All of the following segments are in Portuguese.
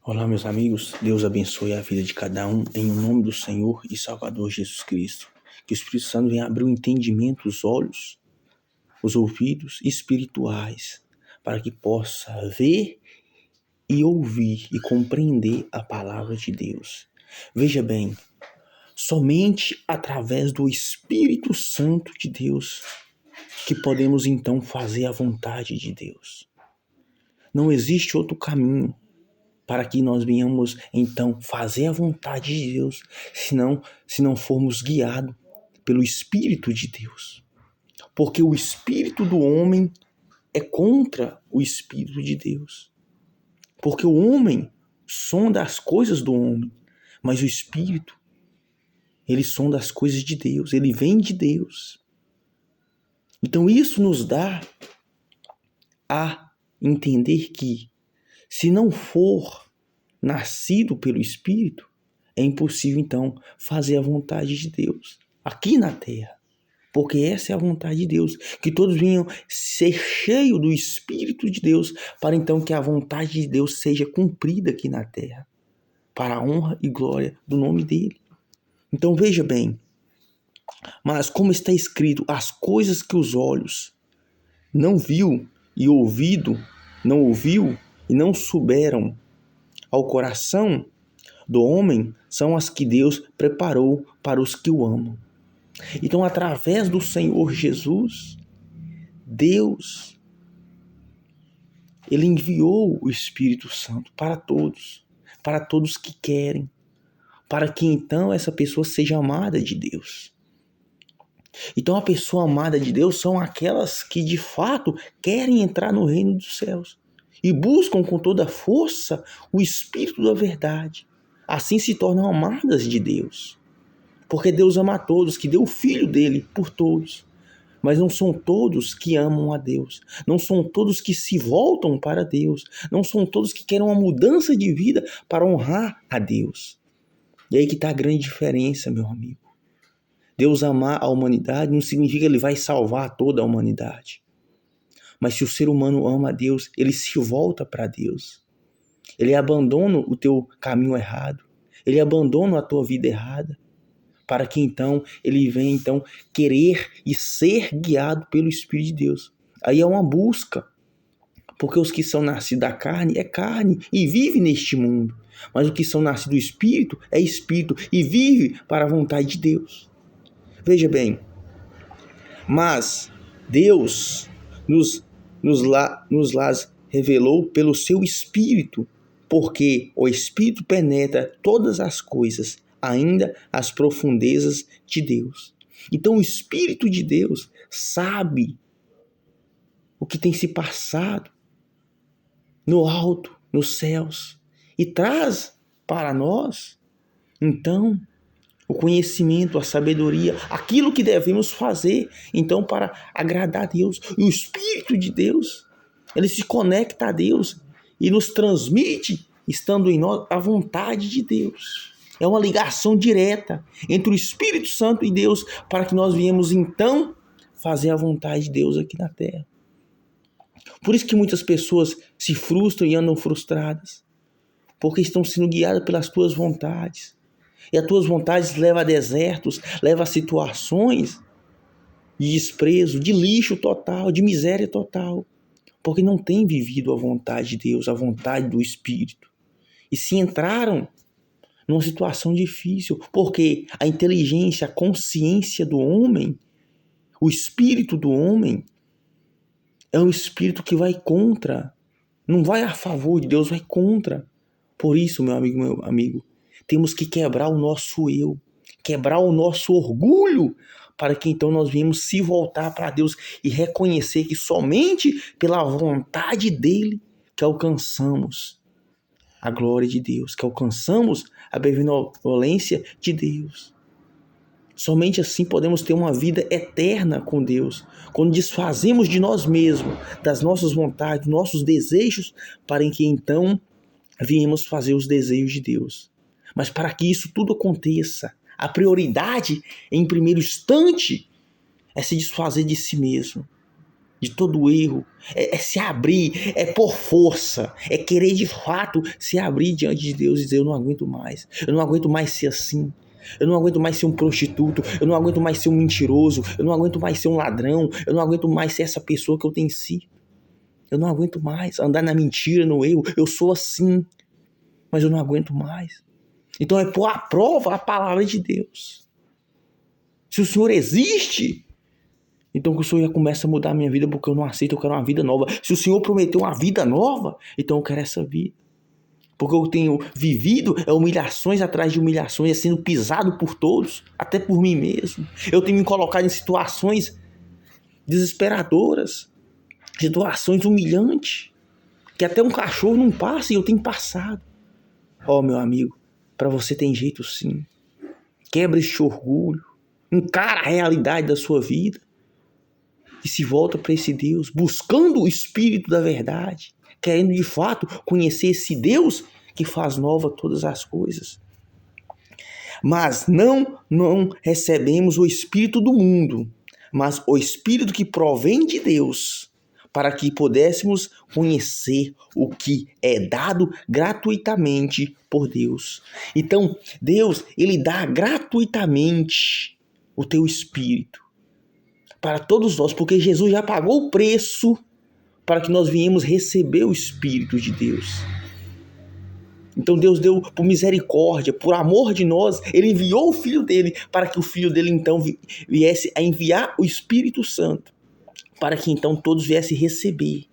Olá, meus amigos. Deus abençoe a vida de cada um em nome do Senhor e Salvador Jesus Cristo. Que o Espírito Santo venha abrir o entendimento, os olhos, os ouvidos espirituais, para que possa ver e ouvir e compreender a palavra de Deus. Veja bem, somente através do Espírito Santo de Deus que podemos então fazer a vontade de Deus. Não existe outro caminho para que nós venhamos então fazer a vontade de Deus, se não formos guiados pelo Espírito de Deus. Porque o espírito do homem é contra o Espírito de Deus. Porque o homem sonda as coisas do homem, mas o Espírito, ele sonda as coisas de Deus, ele vem de Deus. Então isso nos dá a entender que, se não for nascido pelo Espírito, é impossível então fazer a vontade de Deus aqui na terra. Porque essa é a vontade de Deus, que todos venham ser cheios do Espírito de Deus, para então que a vontade de Deus seja cumprida aqui na terra, para a honra e glória do nome dele. Então veja bem, mas como está escrito, as coisas que os olhos não viu e ouvido não ouviu e não souberam ao coração do homem, são as que Deus preparou para os que o amam. Então, através do Senhor Jesus, Deus, ele enviou o Espírito Santo para todos que querem, para que então essa pessoa seja amada de Deus. Então, a pessoa amada de Deus são aquelas que de fato querem entrar no reino dos céus e buscam com toda a força o Espírito da verdade. Assim se tornam amadas de Deus. Porque Deus ama a todos, que deu o Filho dele por todos. Mas não são todos que amam a Deus. Não são todos que se voltam para Deus. Não são todos que querem uma mudança de vida para honrar a Deus. E aí que está a grande diferença, meu amigo. Deus amar a humanidade não significa que ele vai salvar toda a humanidade. Mas se o ser humano ama a Deus, ele se volta para Deus. Ele abandona o teu caminho errado. Ele abandona a tua vida errada. Para que então ele venha então querer e ser guiado pelo Espírito de Deus. Aí é uma busca. Porque os que são nascidos da carne é carne e vive neste mundo. Mas os que são nascidos do Espírito é Espírito e vive para a vontade de Deus. Veja bem, mas Deus nos revelou pelo seu Espírito, porque o Espírito penetra todas as coisas, ainda as profundezas de Deus. Então o Espírito de Deus sabe o que tem se passado no alto, nos céus, e traz para nós, então, o conhecimento, a sabedoria, aquilo que devemos fazer, então, para agradar a Deus. E o Espírito de Deus, ele se conecta a Deus e nos transmite, estando em nós, a vontade de Deus. É uma ligação direta entre o Espírito Santo e Deus, para que nós viemos, então, fazer a vontade de Deus aqui na terra. Por isso que muitas pessoas se frustram e andam frustradas, porque estão sendo guiadas pelas tuas vontades. E as tuas vontades levam a desertos, levam a situações de desprezo, de lixo total, de miséria total. Porque não têm vivido a vontade de Deus, a vontade do Espírito. E se entraram numa situação difícil, porque a inteligência, a consciência do homem, o espírito do homem, é um espírito que vai contra, não vai a favor de Deus, vai contra. Por isso, meu amigo, temos que quebrar o nosso eu, quebrar o nosso orgulho, para que então nós venhamos se voltar para Deus e reconhecer que somente pela vontade dele que alcançamos a glória de Deus, que alcançamos a benevolência de Deus. Somente assim podemos ter uma vida eterna com Deus, quando desfazemos de nós mesmos, das nossas vontades, nossos desejos, para que então viemos fazer os desejos de Deus. Mas para que isso tudo aconteça, a prioridade, em primeiro instante, é se desfazer de si mesmo, de todo erro, é se abrir, é por força, é querer de fato se abrir diante de Deus e dizer: eu não aguento mais ser assim, eu não aguento mais ser um prostituto, eu não aguento mais ser um mentiroso, eu não aguento mais ser um ladrão, eu não aguento mais ser essa pessoa que eu tenho sido, eu não aguento mais andar na mentira, no erro, eu sou assim, mas eu não aguento mais. Então é pôr à prova a palavra de Deus. Se o Senhor existe, então que o Senhor já começa a mudar a minha vida, porque eu não aceito, eu quero uma vida nova. Se o Senhor prometeu uma vida nova, então eu quero essa vida. Porque eu tenho vivido humilhações atrás de humilhações, sendo pisado por todos, até por mim mesmo. Eu tenho me colocado em situações desesperadoras, situações humilhantes, que até um cachorro não passa e eu tenho passado. Meu amigo, para você tem jeito sim. Quebra esse orgulho, encara a realidade da sua vida e se volta para esse Deus, buscando o Espírito da verdade, querendo de fato conhecer esse Deus que faz nova todas as coisas. Mas não recebemos o Espírito do mundo, mas o Espírito que provém de Deus, para que pudéssemos conhecer o que é dado gratuitamente por Deus. Então, Deus, Ele dá gratuitamente o teu Espírito para todos nós, porque Jesus já pagou o preço para que nós viemos receber o Espírito de Deus. Então Deus deu por misericórdia, por amor de nós, Ele enviou o Filho dele, para que o Filho dele então viesse a enviar o Espírito Santo, para que então todos viessem receber.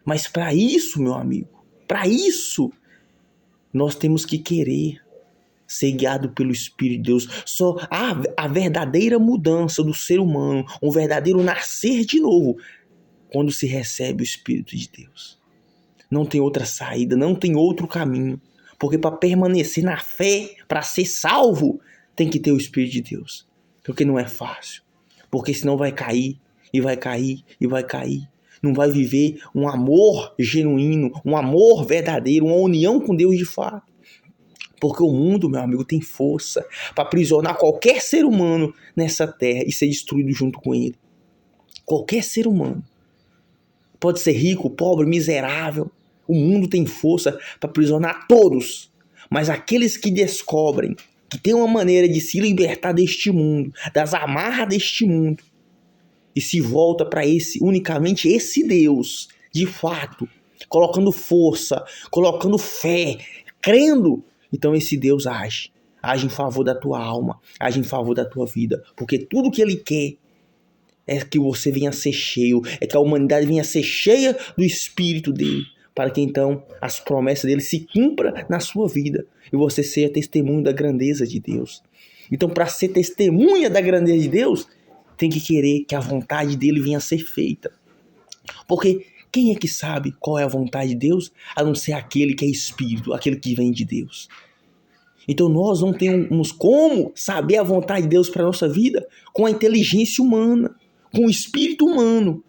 Mas para isso, meu amigo, para isso, nós temos que querer ser guiado pelo Espírito de Deus. Só a verdadeira mudança do ser humano, um verdadeiro nascer de novo, quando se recebe o Espírito de Deus. Não tem outra saída, não tem outro caminho. Porque para permanecer na fé, para ser salvo, tem que ter o Espírito de Deus. Porque não é fácil. Porque senão vai cair, e vai cair, e vai cair. Não vai viver um amor genuíno, um amor verdadeiro, uma união com Deus de fato. Porque o mundo, meu amigo, tem força para aprisionar qualquer ser humano nessa terra e ser destruído junto com ele. Qualquer ser humano. Pode ser rico, pobre, miserável. O mundo tem força para aprisionar todos. Mas aqueles que descobrem que tem uma maneira de se libertar deste mundo, das amarras deste mundo, e se volta para unicamente esse Deus, de fato, colocando força, colocando fé, crendo, então esse Deus age em favor da tua alma, age em favor da tua vida, porque tudo que Ele quer é que você venha a ser cheio, é que a humanidade venha a ser cheia do Espírito dele, para que então as promessas dele se cumpram na sua vida e você seja testemunho da grandeza de Deus. Então, para ser testemunha da grandeza de Deus, tem que querer que a vontade dele venha a ser feita. Porque quem é que sabe qual é a vontade de Deus, a não ser aquele que é Espírito, aquele que vem de Deus? Então nós não temos como saber a vontade de Deus para a nossa vida com a inteligência humana, com o espírito humano.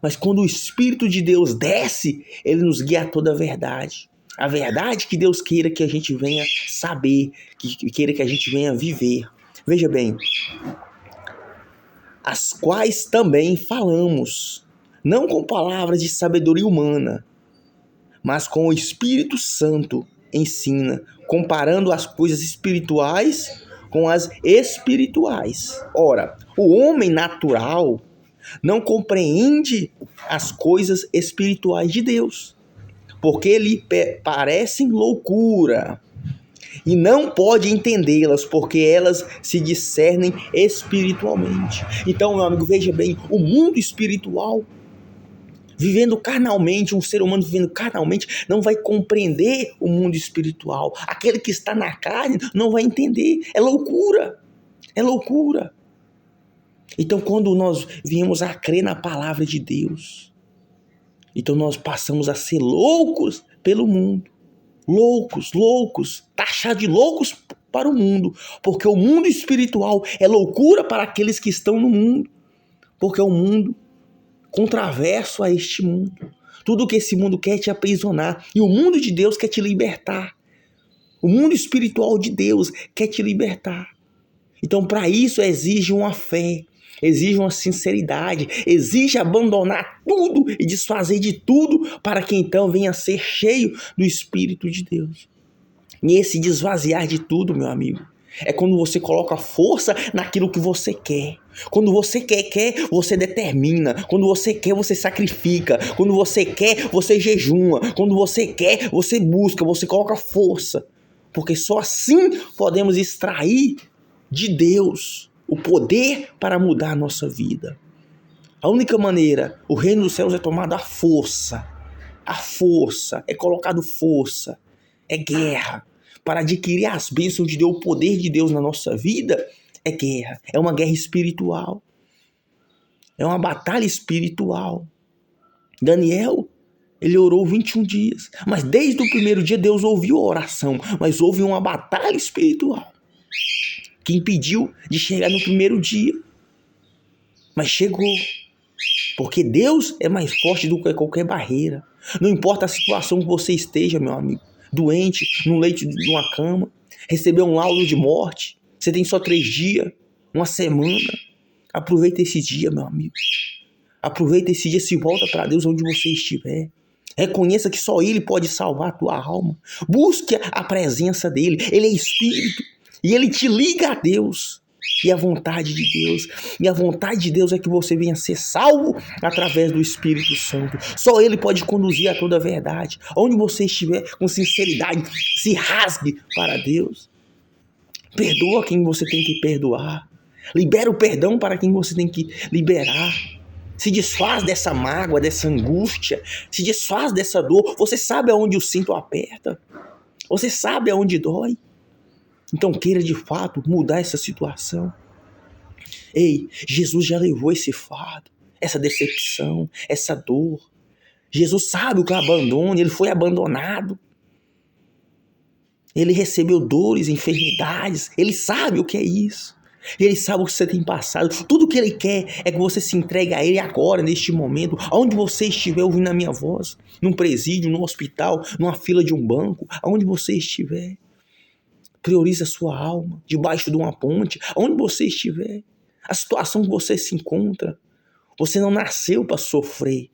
Mas quando o Espírito de Deus desce, Ele nos guia a toda a verdade. A verdade que Deus queira que a gente venha saber, que queira que a gente venha viver. Veja bem, as quais também falamos, não com palavras de sabedoria humana, mas com o Espírito Santo ensina, comparando as coisas espirituais com as espirituais. Ora, o homem natural não compreende as coisas espirituais de Deus, porque lhe parecem loucura, e não pode entendê-las, porque elas se discernem espiritualmente. Então, meu amigo, veja bem, o mundo espiritual, vivendo carnalmente, um ser humano vivendo carnalmente, não vai compreender o mundo espiritual. Aquele que está na carne não vai entender. É loucura. É loucura. Então, quando nós viemos a crer na palavra de Deus, então nós passamos a ser loucos pelo mundo. Loucos, taxados de loucos para o mundo. Porque o mundo espiritual é loucura para aqueles que estão no mundo. Porque é um mundo contraverso a este mundo. Tudo que esse mundo quer te aprisionar. E o mundo de Deus quer te libertar. O mundo espiritual de Deus quer te libertar. Então, para isso, exige uma fé. exige uma sinceridade, exige abandonar tudo e desfazer de tudo para que então venha a ser cheio do Espírito de Deus. E esse desvaziar de tudo, meu amigo, é quando você coloca força naquilo que você quer. Quando você quer, você determina. Quando você quer, você sacrifica. Quando você quer, você jejuma. Quando você quer, você busca, você coloca força. Porque só assim podemos extrair de Deus o poder para mudar a nossa vida. A única maneira, o reino dos céus é tomado à força. A força, é colocado força, é guerra. Para adquirir as bênçãos de Deus, o poder de Deus na nossa vida, é guerra. É uma guerra espiritual. É uma batalha espiritual. Daniel, ele orou 21 dias. Mas desde o primeiro dia Deus ouviu a oração. Mas houve uma batalha espiritual que impediu de chegar no primeiro dia. Mas chegou. Porque Deus é mais forte do que qualquer barreira. Não importa a situação que você esteja, meu amigo. Doente, no leito de uma cama. Recebeu um laudo de morte. Você tem só 3 dias. Uma semana. Aproveita esse dia, meu amigo. Aproveita esse dia, se volta para Deus onde você estiver. Reconheça que só Ele pode salvar a tua alma. Busque a presença dEle. Ele é Espírito. E Ele te liga a Deus. E a vontade de Deus. E a vontade de Deus é que você venha ser salvo através do Espírito Santo. Só Ele pode conduzir a toda a verdade. Onde você estiver com sinceridade, se rasgue para Deus. Perdoa quem você tem que perdoar. Libera o perdão para quem você tem que liberar. Se desfaz dessa mágoa, dessa angústia. Se desfaz dessa dor. Você sabe aonde o cinto aperta. Você sabe aonde dói. Então queira de fato mudar essa situação. Ei, Jesus já levou esse fardo, essa decepção, essa dor. Jesus sabe o que é abandono, ele foi abandonado. Ele recebeu dores, enfermidades, ele sabe o que é isso. Ele sabe o que você tem passado. Tudo que ele quer é que você se entregue a ele agora, neste momento, aonde você estiver ouvindo a minha voz, num presídio, num hospital, numa fila de um banco, aonde você estiver. Priorize a sua alma, debaixo de uma ponte, aonde você estiver. A situação que você se encontra. Você não nasceu para sofrer.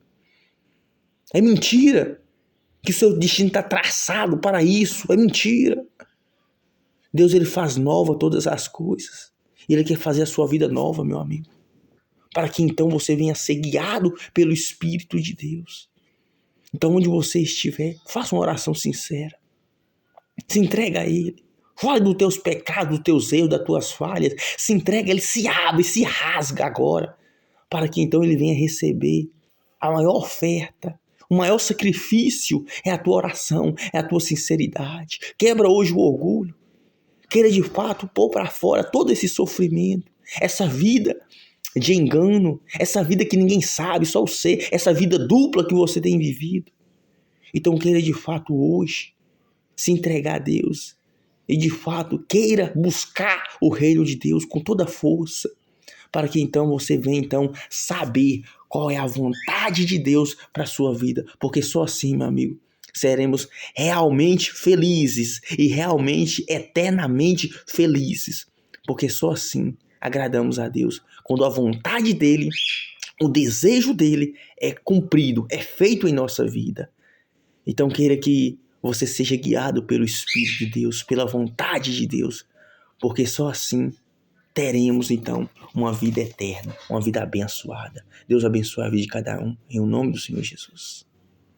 É mentira que o seu destino está traçado para isso. É mentira. Deus, ele faz nova todas as coisas. Ele quer fazer a sua vida nova, meu amigo. Para que então você venha ser guiado pelo Espírito de Deus. Então, onde você estiver, faça uma oração sincera. Se entrega a Ele. Fale dos teus pecados, dos teus erros, das tuas falhas. Se entrega, ele se abre, se rasga agora. Para que então ele venha receber a maior oferta. O maior sacrifício é a tua oração, é a tua sinceridade. Quebra hoje o orgulho. Queira de fato pôr para fora todo esse sofrimento. Essa vida de engano. Essa vida que ninguém sabe, só você. Essa vida dupla que você tem vivido. Então queira de fato hoje se entregar a Deus. E de fato queira buscar o reino de Deus com toda a força. Para que então você venha então saber qual é a vontade de Deus para a sua vida. Porque só assim, meu amigo, seremos realmente felizes. E realmente, eternamente felizes. Porque só assim agradamos a Deus. Quando a vontade dEle, o desejo dEle é cumprido, é feito em nossa vida. Então queira que você seja guiado pelo Espírito de Deus, pela vontade de Deus, porque só assim teremos então uma vida eterna, uma vida abençoada. Deus abençoe a vida de cada um, em nome do Senhor Jesus.